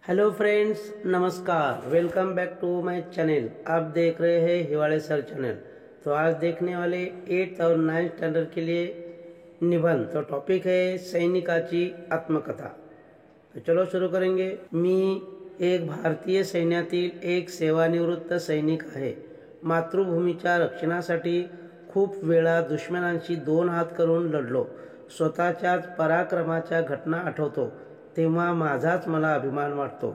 Hello friends, नमस्कार। Welcome back to my channel. आप देख रहे हैं हिवाड़े सर चैनल। तो आज देखने वाले 8th और 9th स्टैंडर्ड के लिए निबंध। तो टॉपिक है सैनिकाची आत्मकथा। तो चलो शुरू करेंगे। मी एक भारतीय सैन्यातील एक सेवानिवृत्त सैनिक आहे। मातृभूमीच्या रक्षणासाठी खूप वेळा दुश्मनांशी 2 हात करून लढलो। स्वतःच्याच पराक्रमाच्या घटना आठवतो तेव्हा माझाच मला अभिमान वाटतो।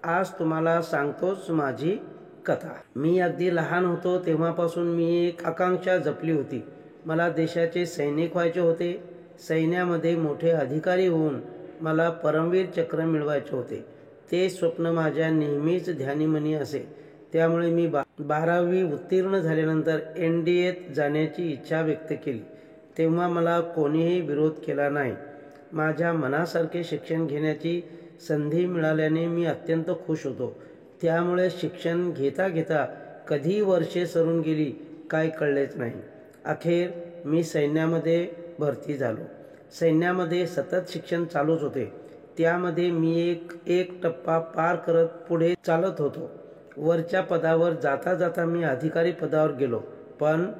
आज तुम्हाला सांगतोच माझी कथा। मी अगदी लहान होतो तेव्हापासून मी एक आकांक्षा जपली होती। मला देशाचे सैनिक व्हायचे होते। सैन्यामध्ये मोठे अधिकारी होऊन मला परमवीर चक्र मिळवायचे होते। ते स्वप्न माझ्या नेहमीच ध्यानीमनी असे। त्यामुळे मी 12वी उत्तीर्ण झाल्यानंतर NDAत जाण्याची इच्छा व्यक्त केली। तेव्हा मला कोणीही विरोध केला नाही। माझ्या मनासारखे शिक्षण घेण्याची संधी मिळाल्याने मी अत्यंत खुश होतो। त्यामुळे शिक्षण घेता घेता कधी वर्षे सरून गेली काय कळलेच नाही। अखेर मी सैन्यामध्ये भरती झालो। सैन्यामध्ये सतत शिक्षण चालूच होते। त्यामध्ये मी एक टप्पा पार करत पुढे चालत होतो। वरच्या पदावर जाता जाता मी अधिकारी पदावर गेलो। पण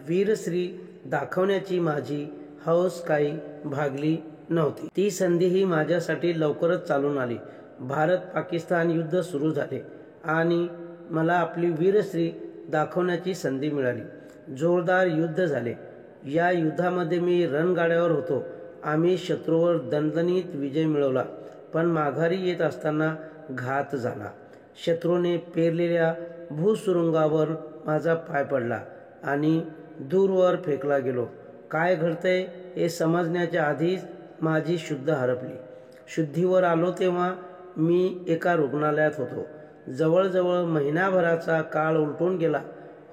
वीरश्री दाखवण्याची माझी हौस काही भागली नव्हती। ती संधीही माझ्यासाठी लवकरच चालून आली। भारत पाकिस्तान युद्ध सुरू झाले आणि मला आपली वीरश्री दाखवण्याची संधी मिळाली। जोरदार युद्ध झाले। या युद्धामध्ये मी रणगाड्यावर होतो। आम्ही शत्रूवर दणदणीत विजय मिळवला। पण माघारी येत असताना घात झाला। शत्रूने पेरलेल्या भूसुरुंगावर माझा पाय पडला आणि दूरवर फेकला गेलो। काय घडतंय हे समजण्याच्या आधीच माझी शुद्ध हरपली। शुद्धीवर आलो तेव्हा मी एका रुग्णालयात होतो। जवळजवळ महिनाभराचा काळ उलटून गेला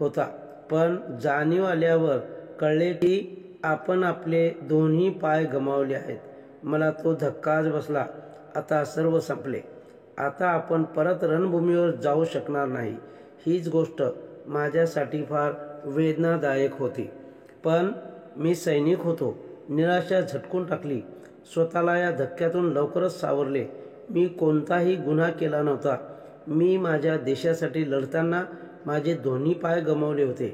होता। पण जाणीव आल्यावर कळले की आपण आपले दोन्ही पाय गमावले आहेत। मला तो धक्काच बसला। आता सर्व संपले। आता आपण परत रणभूमीवर जाऊ शकणार नाही। हीच गोष्ट माझ्यासाठी फार वेदनादायक होती। पण मी सैनिक होतो। निराशा झटकून टाकली। स्वतःला या धक्क्यातून लवकरच सावरले। मी कोणताही गुन्हा केला नव्हता। मी माझ्या देशासाठी लढताना माझे दोन्ही पाय गमावले होते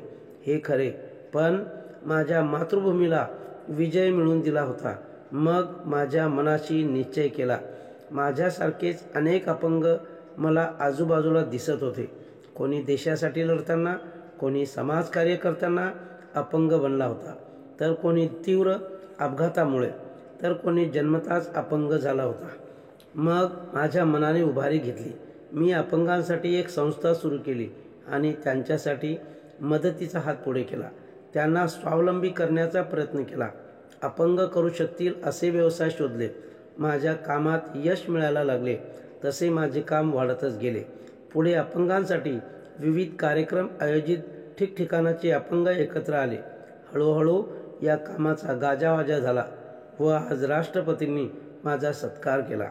हे खरे, पण माझ्या मातृभूमीला विजय मिळवून दिला होता। मग माझ्या मनाशी निश्चय केला। माझ्यासारखेच अनेक अपंग मला आजूबाजूला दिसत होते। कोणी देशासाठी लढताना, कोणी समाजकार्य करताना अपंग बनला होता, तर कोणी तीव्र अपघातामुळे, तर कोणी जन्मताच अपंग झाला होता। मग माझ्या मनाने उभारी घेतली। मी अपंगांसाठी एक संस्था सुरू केली आणि त्यांच्यासाठी मदतीचा हात पुढे केला। त्यांना स्वावलंबी करण्याचा प्रयत्न केला। अपंग करू शकतील असे व्यवसाय शोधले। माझ्या कामात यश मिळायला लागले तसे माझे काम वाढतच गेले। पुढे अपंगांसाठी विविध कार्यक्रम आयोजित ठिकठिकाणाचे अपंग एकत्र आले। हळूहळू या कामाचा गाजावाजा झाला व आज राष्ट्रपतींनी माझा सत्कार केला।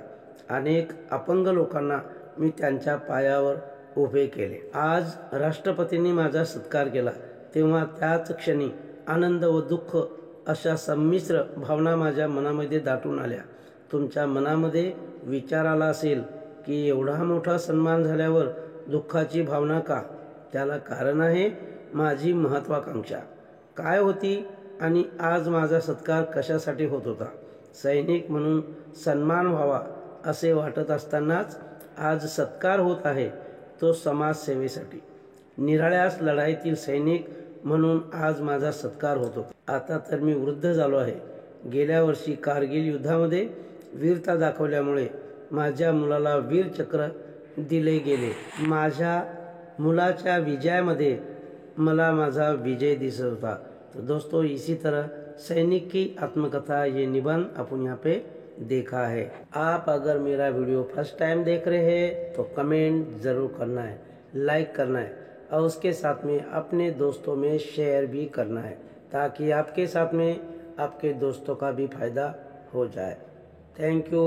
अनेक अपंग लोकांना मी त्यांच्या पायावर उभे केले। आज राष्ट्रपतींनी माझा सत्कार केला तेव्हा त्याच क्षणी आनंद व दुःख अशा संमिश्र भावना माझ्या मनामध्ये दाटून आल्या। तुमच्या मनामध्ये विचार आला असेल की एवढा मोठा सन्मान झाल्यावर दुःखाची भावना का? त्याला कारण आहे माझी महत्त्वाकांक्षा काय होती आणि आज माझा सत्कार कशासाठी होत होता। सैनिक म्हणून सन्मान व्हावा असे वाटत असतानाच आज सत्कार होत आहे तो समाजसेवेसाठी। निराळ्यास लढाईतील सैनिक म्हणून आज माझा सत्कार होतो। आता तर मी वृद्ध झालो आहे। गेल्या वर्षी कारगिल युद्धामध्ये वीरता दाखवल्यामुळे माझ्या मुलाला वीर चक्र दिले गेले। माझ्या मुलाच्या विजयामध्ये मला माझा विजय दिसत होता। तो दोस्तों, इसी तरह सैनिक की आत्मकथा ये निबंध अपन यहाँ पे देखा है। आप अगर मेरा वीडियो फर्स्ट टाइम देख रहे हैं तो कमेंट ज़रूर करना है, लाइक करना है और उसके साथ में अपने दोस्तों में शेयर भी करना है ताकि आपके साथ में आपके दोस्तों का भी फायदा हो जाए। Thank you.